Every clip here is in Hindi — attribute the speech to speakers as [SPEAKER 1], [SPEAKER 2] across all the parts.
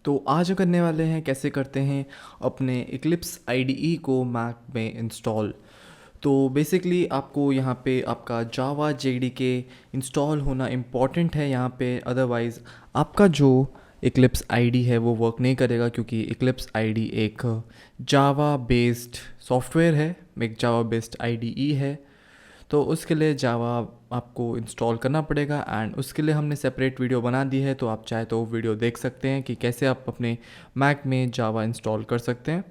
[SPEAKER 1] तो आज करने वाले हैं कैसे करते हैं अपने इक्लिप्स आईडीई को मैक में इंस्टॉल। तो बेसिकली आपको यहाँ पे आपका जावा जेडीके इंस्टॉल होना इम्पॉर्टेंट है यहाँ पे, अदरवाइज़ आपका जो इक्लिप्स आईडी है वो वर्क नहीं करेगा, क्योंकि इक्लिप्स आईडी एक जावा बेस्ड सॉफ्टवेयर है, एक जावा बेस्ड आईडीई है। तो उसके लिए जावा आपको इंस्टॉल करना पड़ेगा एंड उसके लिए हमने सेपरेट वीडियो बना दी है, तो आप चाहे तो वो वीडियो देख सकते हैं कि कैसे आप अपने मैक में जावा इंस्टॉल कर सकते हैं।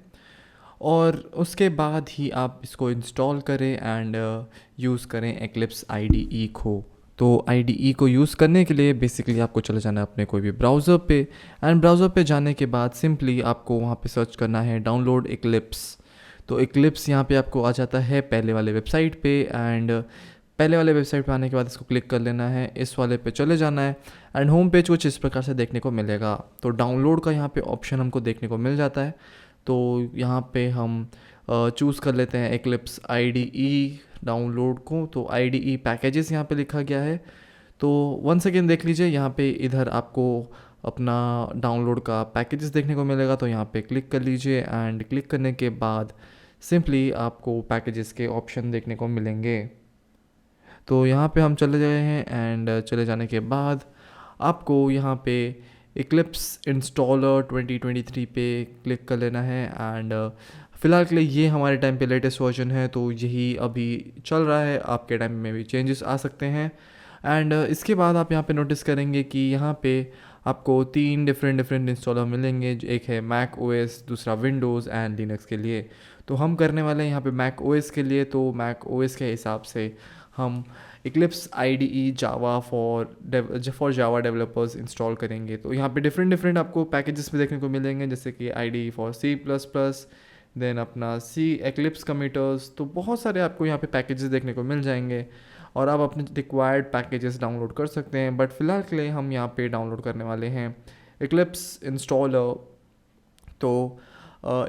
[SPEAKER 1] और उसके बाद ही आप इसको इंस्टॉल करें एंड यूज़ करें एक्लिप्स आईडीई को। तो आईडीई को यूज़ करने के लिए बेसिकली आपको चले जाना है अपने कोई भी ब्राउज़र पे, एंड ब्राउज़र पे जाने के बाद सिंपली आपको वहाँ पे सर्च करना है डाउनलोड एक्लिप्स। तो एक्लिप्स यहाँ पे आपको आ जाता है पहले वाले वेबसाइट पे, एंड पहले वाले वेबसाइट पे आने के बाद इसको क्लिक कर लेना है, इस वाले पे चले जाना है एंड होम पेज कुछ इस प्रकार से देखने को मिलेगा। तो डाउनलोड का यहाँ पे ऑप्शन हमको देखने को मिल जाता है। तो यहाँ पे हम चूज़ कर लेते हैं एक्लिप्स आईडीई डाउनलोड को। तो आईडीई पैकेजेस यहाँ पे लिखा गया है। तो वन सेकेंड देख लीजिए, यहाँ पे इधर आपको अपना डाउनलोड का पैकेजेस देखने को मिलेगा। तो यहाँ पे क्लिक कर लीजिए एंड क्लिक करने के बाद सिंपली आपको पैकेजेस के ऑप्शन देखने को मिलेंगे। तो यहाँ पे हम चले गए हैं एंड चले जाने के बाद आपको यहाँ पे इक्लिप्स इंस्टॉलर 2023 पे क्लिक कर लेना है। एंड फ़िलहाल के लिए ये हमारे टाइम पे लेटेस्ट वर्जन है, तो यही अभी चल रहा है। आपके टाइम में भी चेंजेस आ सकते हैं। एंड इसके बाद आप यहाँ पे नोटिस करेंगे कि यहाँ पे आपको 3 डिफरेंट इंस्टॉलर मिलेंगे। एक है मैक ओएस, दूसरा विंडोज़ एंड लिनक्स के लिए। तो हम करने वाले हैं यहाँ पे मैक ओएस के लिए। तो मैक ओएस के हिसाब से हम Eclipse IDE Java for Java developers install करेंगे। तो यहाँ पे डिफरेंट आपको पैकेजेस भी देखने को मिलेंगे, जैसे कि आईडीई फॉर C++, देन अपना सी एक्लिप्स कमिटर्स। तो बहुत सारे आपको यहाँ पे पैकेजेस देखने को मिल जाएंगे और आप अपने रिक्वायर्ड पैकेजेस डाउनलोड कर सकते हैं। बट फ़िलहाल के लिए हम यहाँ पे डाउनलोड करने वाले हैं इक्लिप्स इंस्टॉलर। तो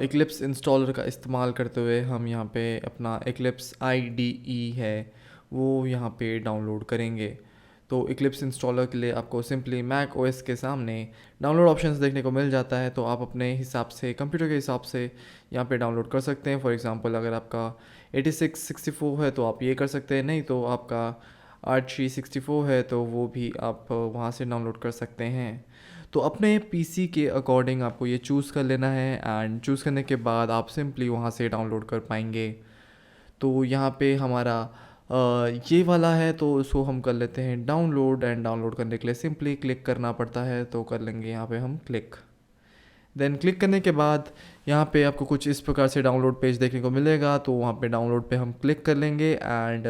[SPEAKER 1] इक्लिप्स इंस्टॉलर का इस्तेमाल करते हुए हम यहाँ पे अपना इक्लिप्स आईडीई है वो यहाँ पे डाउनलोड करेंगे। तो इक्लिप्स इंस्टॉलर के लिए आपको सिंपली मैक ओएस के सामने डाउनलोड ऑप्शंस देखने को मिल जाता है। तो आप अपने हिसाब से, कंप्यूटर के हिसाब से यहाँ पे डाउनलोड कर सकते हैं। फॉर एग्जांपल अगर आपका 8664 है तो आप ये कर सकते हैं, नहीं तो आपका 8364 है तो वो भी आप वहाँ से डाउनलोड कर सकते हैं। तो अपने पीसी के अकॉर्डिंग आपको ये चूज़ कर लेना है एंड चूज़ करने के बाद आप सिंपली वहाँ से डाउनलोड कर पाएंगे। तो यहाँ पे हमारा ये वाला है, तो इसको हम कर लेते हैं डाउनलोड। एंड डाउनलोड करने के लिए सिंपली क्लिक करना पड़ता है, तो कर लेंगे यहाँ पे हम क्लिक। देन क्लिक करने के बाद यहाँ पे आपको कुछ इस प्रकार से डाउनलोड पेज देखने को मिलेगा। तो वहाँ पे डाउनलोड पे हम क्लिक कर लेंगे and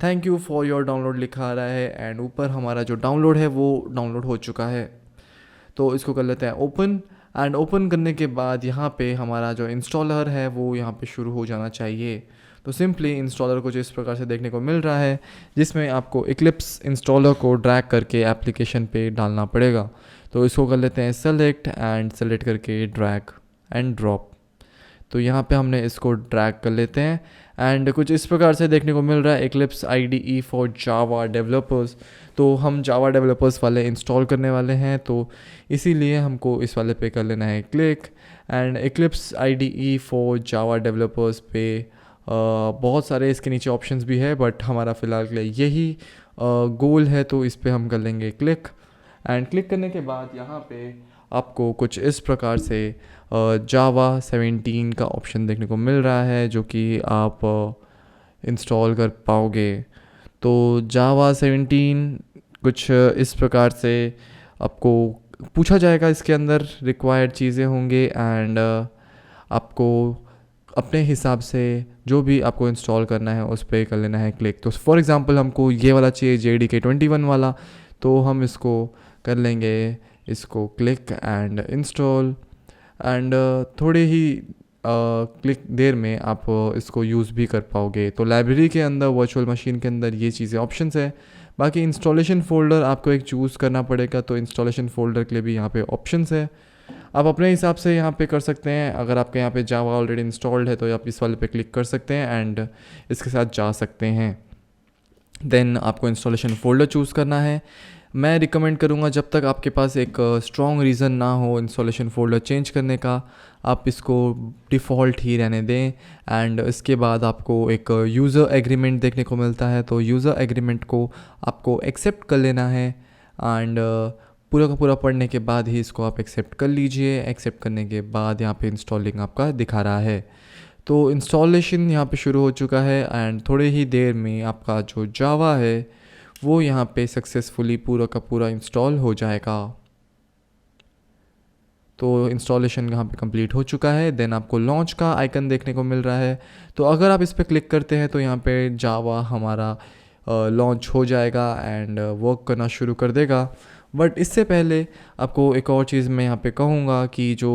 [SPEAKER 1] thank you for your download लिखा आ रहा है एंड ऊपर हमारा जो डाउनलोड है वो डाउनलोड हो चुका है। तो इसको कर लेते हैं ओपन। एंड ओपन करने के बाद यहाँ पे हमारा जो इंस्टॉलर है वो यहाँ पे शुरू हो जाना चाहिए। तो सिंपली इंस्टॉलर कुछ इस प्रकार से देखने को मिल रहा है, जिसमें आपको इक्लिप्स इंस्टॉलर को ड्रैग करके एप्लीकेशन पे डालना पड़ेगा। तो इसको कर लेते हैं सेलेक्ट एंड सेलेक्ट करके ड्रैग एंड ड्रॉप। तो यहाँ पे हमने इसको ड्रैग कर लेते हैं एंड कुछ इस प्रकार से देखने को मिल रहा है Eclipse IDE for Java developers. तो हम जावा डेवलपर्स वाले इंस्टॉल करने वाले हैं, तो इसीलिए हमको इस वाले पे कर लेना है click. And Eclipse IDE for Java developers पे बहुत सारे इसके नीचे ऑप्शंस भी है, बट हमारा फ़िलहाल के लिए यही गोल है, तो इस पे हम कर लेंगे क्लिक। एंड क्लिक करने के बाद यहाँ पे आपको कुछ इस प्रकार से जावा 17 का ऑप्शन देखने को मिल रहा है, जो कि आप इंस्टॉल कर पाओगे। तो जावा 17 कुछ इस प्रकार से आपको पूछा जाएगा, इसके अंदर रिक्वायर्ड चीज़ें होंगे एंड आपको अपने हिसाब से जो भी आपको इंस्टॉल करना है उस पर कर लेना है क्लिक। तो फॉर एग्जांपल हमको ये वाला चाहिए JDK 21 वाला, तो हम इसको कर लेंगे, इसको क्लिक एंड इंस्टॉल। एंड थोड़े ही क्लिक देर में आप इसको यूज़ भी कर पाओगे। तो लाइब्रेरी के अंदर, वर्चुअल मशीन के अंदर ये चीज़ें ऑप्शंस है। बाकी इंस्टॉलेशन फ़ोल्डर आपको एक चूज़ करना पड़ेगा, तो इंस्टॉलेशन फ़ोल्डर के लिए भी यहाँ पे ऑप्शंस है। आप अपने हिसाब से यहाँ पे कर सकते हैं। अगर आपके यहाँ पे जावा ऑलरेडी इंस्टॉल्ड है तो आप इस वाले पे क्लिक कर सकते हैं एंड इसके साथ जा सकते हैं। देन आपको इंस्टॉलेशन फ़ोल्डर चूज़ करना है मैं रिकमेंड करूँगा जब तक आपके पास एक स्ट्रॉन्ग रीज़न ना हो इंस्टॉलेशन फ़ोल्डर चेंज करने का, आप इसको डिफ़ॉल्ट ही रहने दें। एंड इसके बाद आपको एक यूज़र एग्रीमेंट देखने को मिलता है, तो यूज़र एग्रीमेंट को आपको एक्सेप्ट कर लेना है। एंड पूरा का पूरा पढ़ने के बाद ही इसको आप एक्सेप्ट कर लीजिए। एक्सेप्ट करने के बाद यहाँ पे इंस्टॉलिंग आपका दिखा रहा है, तो इंस्टॉलेशन यहाँ पे शुरू हो चुका है। एंड थोड़े ही देर में आपका जो जावा है वो यहाँ पे सक्सेसफुली पूरा का पूरा इंस्टॉल हो जाएगा। तो इंस्टॉलेशन यहाँ पे कंप्लीट हो चुका है। देन आपको लॉन्च का आइकन देखने को मिल रहा है, तो अगर आप इस पर क्लिक करते हैं तो यहाँ पे जावा हमारा लॉन्च हो जाएगा एंड वर्क करना शुरू कर देगा। बट इससे पहले आपको एक और चीज़ मैं यहाँ पे कहूँगा कि जो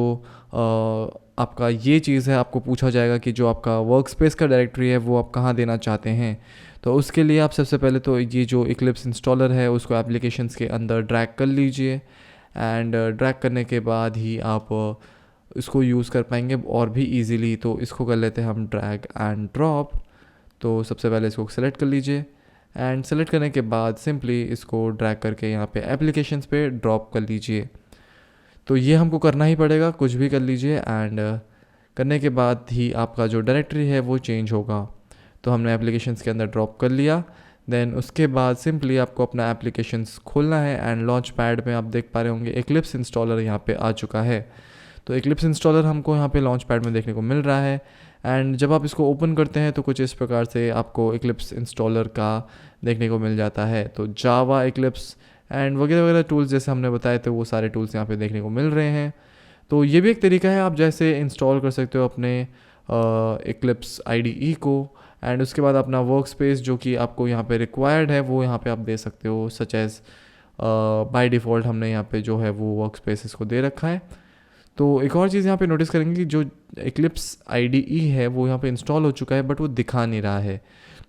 [SPEAKER 1] आपका ये चीज़ है, आपको पूछा जाएगा कि जो आपका वर्क स्पेस का डायरेक्टरी है वो आप कहाँ देना चाहते हैं। तो उसके लिए आप सबसे पहले तो ये जो इक्लिप्स इंस्टॉलर है उसको एप्लीकेशंस के अंदर ड्रैग कर लीजिए। एंड ड्रैग करने के बाद ही आप इसको यूज़ कर पाएंगे और भी इजीली। तो इसको कर लेते हैं हम ड्रैग एंड ड्रॉप। तो सबसे पहले इसको सेलेक्ट कर लीजिए एंड सेलेक्ट करने के बाद सिंपली इसको ड्रैग करके यहाँ पे एप्लीकेशंस पे ड्रॉप कर लीजिए। तो ये हमको करना ही पड़ेगा, कुछ भी कर लीजिए। एंड करने के बाद ही आपका जो डायरेक्टरी है वो चेंज होगा। तो हमने एप्लीकेशंस के अंदर ड्रॉप कर लिया। देन उसके बाद सिंपली आपको अपना एप्लीकेशंस खोलना है एंड लॉन्च पैड में आप देख पा रहे होंगे इक्लिप्स इंस्टॉलर यहाँ पे आ चुका है। तो इक्लिप्स इंस्टॉलर हमको यहाँ पे लॉन्च पैड में देखने को मिल रहा है। एंड जब आप इसको ओपन करते हैं तो कुछ इस प्रकार से आपको इक्लिप्स इंस्टॉलर का देखने को मिल जाता है। तो जावा, इक्लिप्स एंड वगैरह वगैरह टूल्स जैसे हमने बताए थे वो सारे टूल्स यहाँ पे देखने को मिल रहे हैं। तो ये भी एक तरीका है आप जैसे इंस्टॉल कर सकते हो अपने इक्लिप्स IDE को। एंड उसके बाद अपना वर्क स्पेस जो कि आपको यहाँ पे रिक्वायर्ड है वो यहाँ पे आप दे सकते हो। सच एज़ बाय डिफ़ॉल्ट हमने यहाँ पे जो है वो वर्क स्पेस इसको दे रखा है। तो एक और चीज़ यहाँ पे नोटिस करेंगे कि जो इक्लिप्स IDE है वो यहाँ पे इंस्टॉल हो चुका है बट वो दिखा नहीं रहा है।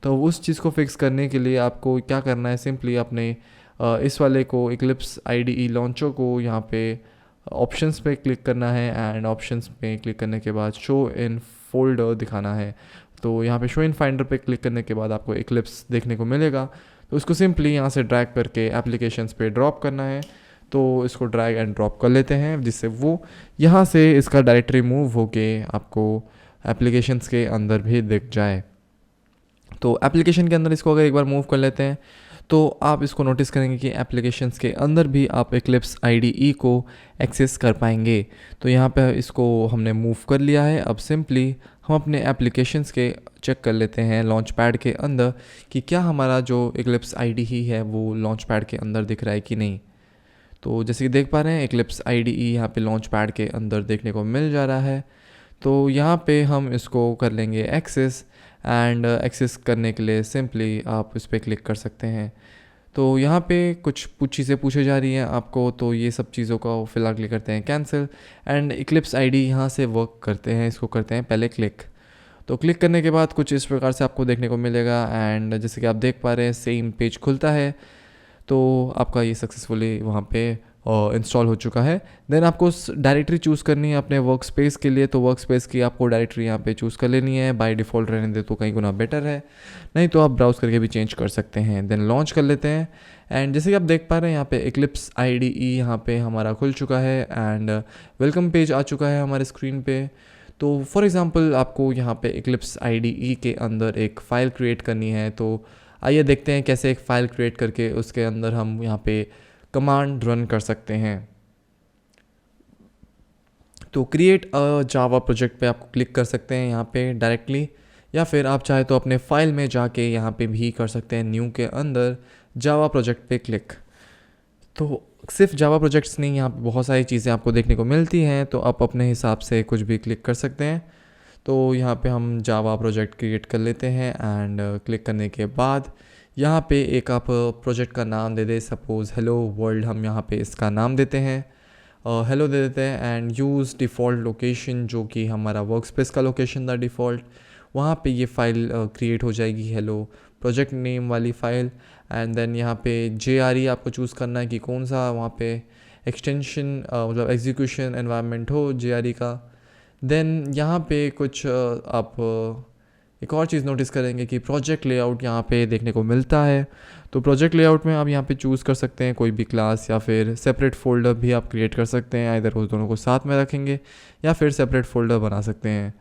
[SPEAKER 1] तो उस चीज़ को फिक्स करने के लिए आपको क्या करना है, सिंपली अपने इस वाले को इक्लिप्स IDE लॉन्चर को यहाँ पे ऑप्शंस पे क्लिक करना है। एंड ऑप्शंस पे क्लिक करने के बाद शो इन फोल्डर दिखाना है। तो यहाँ पे शो इन फाइंडर पे क्लिक करने के बाद आपको इक्लिप्स देखने को मिलेगा। तो उसको सिंपली यहाँ से ड्रैग करके एप्लीकेशंस पे ड्रॉप करना है। तो इसको ड्रैग एंड ड्रॉप कर लेते हैं जिससे वो यहाँ से इसका डायरेक्टरी मूव होके आपको एप्लीकेशंस के अंदर भी दिख जाए। तो एप्लीकेशन के अंदर इसको अगर एक बार मूव कर लेते हैं तो आप इसको नोटिस करेंगे कि एप्लीकेशंस के अंदर भी आप इक्लिप्स IDE को एक्सेस कर पाएंगे। तो यहाँ पे इसको हमने मूव कर लिया है। अब सिंपली हम अपने एप्लीकेशंस के चेक कर लेते हैं लॉन्च पैड के अंदर कि क्या हमारा जो इक्लिप्स IDE है वो लॉन्च पैड के अंदर दिख रहा है कि नहीं। तो जैसे कि देख पा रहे हैं इक्लिप्स IDE यहाँ पे लॉन्च पैड के अंदर देखने को मिल जा रहा है। तो यहाँ पे हम इसको कर लेंगे एक्सेस। एंड एक्सेस करने के लिए सिंपली आप इस पर क्लिक कर सकते हैं। तो यहाँ पे कुछ चीज़ें पूछे जा रही हैं आपको, तो ये सब चीज़ों का फिलहाल क्लिक करते हैं कैंसिल। एंड इक्लिप्स IDE यहाँ से वर्क करते हैं, इसको करते हैं पहले क्लिक। तो क्लिक करने के बाद कुछ इस प्रकार से आपको देखने को मिलेगा। एंड जैसे कि आप देख पा रहे हैं सेम पेज खुलता है। तो आपका ये सक्सेसफुली वहाँ पे इंस्टॉल हो चुका है। देन आपको डायरेक्टरी चूज़ करनी है अपने वर्क स्पेस के लिए। तो वर्क स्पेस की आपको डायरेक्टरी यहाँ पे चूज़ कर लेनी है। बाय डिफ़ॉल्ट रहने दे तो कहीं गुना बेटर है, नहीं तो आप ब्राउज़ करके भी चेंज कर सकते हैं। देन लॉन्च कर लेते हैं। एंड जैसे कि आप देख पा रहे हैं यहाँ पे इक्लिप्स IDE यहाँ पे हमारा खुल चुका है एंड वेलकम पेज आ चुका है हमारे स्क्रीन पे। तो फॉर एग्ज़ाम्पल आपको यहाँ पे इक्लिप्स IDE के अंदर एक फ़ाइल क्रिएट करनी है। तो आइए देखते हैं कैसे एक फ़ाइल क्रिएट करके उसके अंदर हम यहाँ पे कमांड रन कर सकते हैं। तो क्रिएट अ जावा प्रोजेक्ट पे आप क्लिक कर सकते हैं यहाँ पे डायरेक्टली, या फिर आप चाहे तो अपने फाइल में जाके यहाँ पे भी कर सकते हैं। न्यू के अंदर जावा प्रोजेक्ट पे क्लिक। तो सिर्फ जावा प्रोजेक्ट्स नहीं, यहाँ पे बहुत सारी चीज़ें आपको देखने को मिलती हैं, तो आप अपने हिसाब से कुछ भी क्लिक कर सकते हैं। तो यहाँ पे हम जावा प्रोजेक्ट क्रिएट कर लेते हैं एंड क्लिक करने के बाद यहाँ पे एक आप प्रोजेक्ट का नाम दे दे। सपोज़ हेलो वर्ल्ड हम यहाँ पे इसका नाम देते हैं, हेलो दे देते हैं। एंड यूज़ डिफ़ॉल्ट लोकेशन जो कि हमारा वर्क स्पेस का लोकेशन था डिफ़ॉल्ट, वहाँ पे ये फ़ाइल क्रिएट हो जाएगी हेलो प्रोजेक्ट नेम वाली फ़ाइल। एंड देन यहाँ पे JRE आपको चूज़ करना है कि कौन सा वहाँ पे एक्सटेंशन मतलब एग्जीक्यूशन एनवायरनमेंट हो JRE का। देन यहाँ पे कुछ आप एक और चीज़ नोटिस करेंगे कि प्रोजेक्ट लेआउट यहाँ पे देखने को मिलता है। तो प्रोजेक्ट लेआउट में आप यहाँ पे चूज़ कर सकते हैं कोई भी क्लास या फिर सेपरेट फ़ोल्डर भी आप क्रिएट कर सकते हैं, आइदर उस दोनों को साथ में रखेंगे या फिर सेपरेट फ़ोल्डर बना सकते हैं।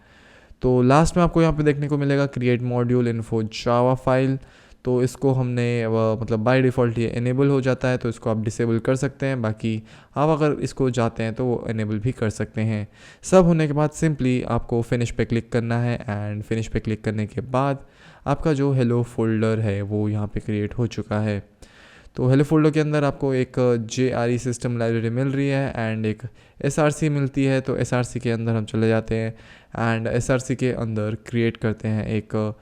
[SPEAKER 1] तो लास्ट में आपको यहाँ पे देखने को मिलेगा create module info Java file. तो इसको हमने मतलब बाय डिफ़ॉल्ट ये इनेबल हो जाता है, तो इसको आप डिसेबल कर सकते हैं, बाकी आप अगर इसको चाहते हैं तो वो इनेबल भी कर सकते हैं। सब होने के बाद सिंपली आपको फिनिश पे क्लिक करना है, एंड फिनिश पे क्लिक करने के बाद आपका जो हेलो फोल्डर है वो यहाँ पे क्रिएट हो चुका है। तो हेलो फोल्डर के अंदर आपको एक JRE सिस्टम लाइब्रेरी मिल रही है एंड एक SRC मिलती है। तो SRC के अंदर हम चले जाते हैं एंड SRC के अंदर क्रिएट करते हैं एक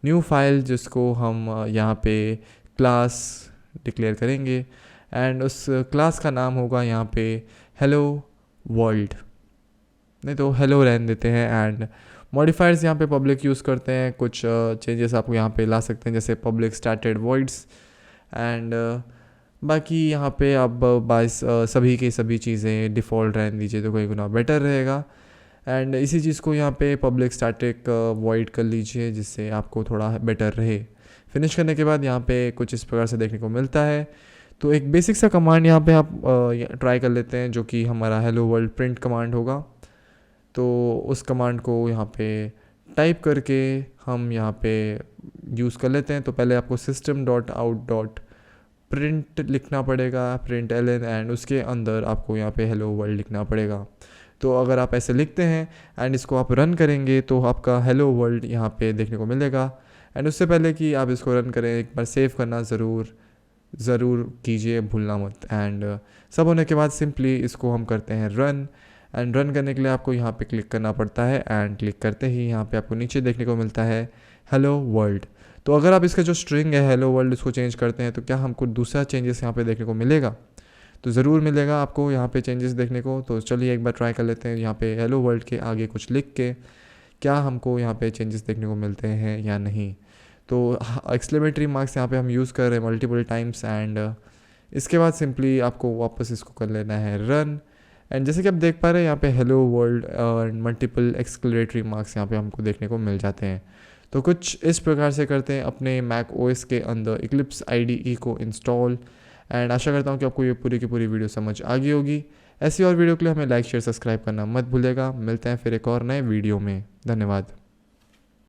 [SPEAKER 1] न्यू फाइल, जिसको हम यहाँ पे क्लास डिक्लेयर करेंगे एंड उस क्लास का नाम होगा यहाँ पे हेलो वर्ल्ड, नहीं तो हेलो रहने देते हैं। एंड मॉडिफायर्स यहाँ पे पब्लिक यूज़ करते हैं, कुछ चेंजेस आप यहाँ पे ला सकते हैं जैसे पब्लिक स्टार्टेड वॉइड्स एंड बाकी यहाँ पे आप बाइस सभी के सभी चीज़ें डिफ़ॉल्ट रहने दीजिए तो कई गुना बेटर रहेगा। एंड इसी चीज़ को यहाँ पे पब्लिक स्टैटिक वॉइड कर लीजिए जिससे आपको थोड़ा बेटर रहे। फिनिश करने के बाद यहाँ पे कुछ इस प्रकार से देखने को मिलता है। तो एक बेसिक सा कमांड यहाँ पे आप ट्राई कर लेते हैं जो कि हमारा हेलो वर्ल्ड प्रिंट कमांड होगा। तो उस कमांड को यहाँ पे टाइप करके हम यहाँ पे यूज़ कर लेते हैं। तो पहले आपको system.out.print लिखना पड़ेगा, println, एंड उसके अंदर आपको यहाँ पे हेलो वर्ल्ड लिखना पड़ेगा। तो अगर आप ऐसे लिखते हैं एंड इसको आप रन करेंगे तो आपका हेलो वर्ल्ड यहाँ पे देखने को मिलेगा। एंड उससे पहले कि आप इसको रन करें एक बार सेव करना ज़रूर कीजिए, भूलना मत। एंड सब होने के बाद सिंपली इसको हम करते हैं रन। एंड रन करने के लिए आपको यहाँ पे क्लिक करना पड़ता है एंड क्लिक करते ही यहाँ पे आपको नीचे देखने को मिलता है हेलो वर्ल्ड। तो अगर आप इसका जो स्ट्रिंग है हेलो वर्ल्ड इसको चेंज करते हैं तो क्या हमको दूसरा चेंजेस यहाँ पे देखने को मिलेगा? तो ज़रूर मिलेगा आपको यहाँ पे चेंजेस देखने को। तो चलिए एक बार ट्राई कर लेते हैं यहाँ पे हेलो वर्ल्ड के आगे कुछ लिख के क्या हमको यहाँ पे चेंजेस देखने को मिलते हैं या नहीं। तो एक्सक्लेमेटरी मार्क्स यहाँ पे हम यूज़ कर रहे हैं मल्टीपल टाइम्स एंड इसके बाद सिंपली आपको वापस इसको कर लेना है रन। एंड जैसे कि आप देख पा रहे हैं यहाँ पे hello world and multiple exclamatory marks यहाँ पे हमको देखने को मिल जाते हैं। तो कुछ इस प्रकार से करते हैं अपने मैक OS के अंदर इक्लिप्स IDE को इंस्टॉल। एंड आशा करता हूँ कि आपको ये पूरी की पूरी वीडियो समझ आ गई होगी। ऐसी और वीडियो के लिए हमें लाइक शेयर सब्सक्राइब करना मत भूलेगा। मिलते हैं फिर एक और नए वीडियो में। धन्यवाद।